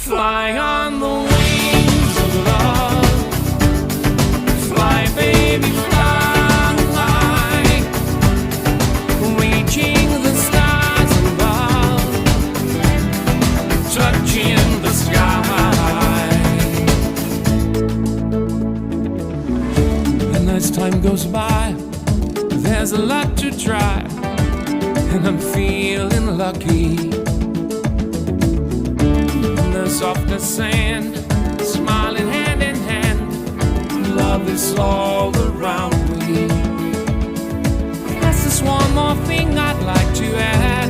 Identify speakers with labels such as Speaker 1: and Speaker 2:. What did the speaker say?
Speaker 1: Fly on the wings of love. Fly, baby, fly. Reaching the stars above. Touching the sky. And as time goes by, there's a lot to try. And I'm feeling lucky. The softest sand, smiling hand in hand. Love is all around me. Yes, there's one more thing I'd like to add.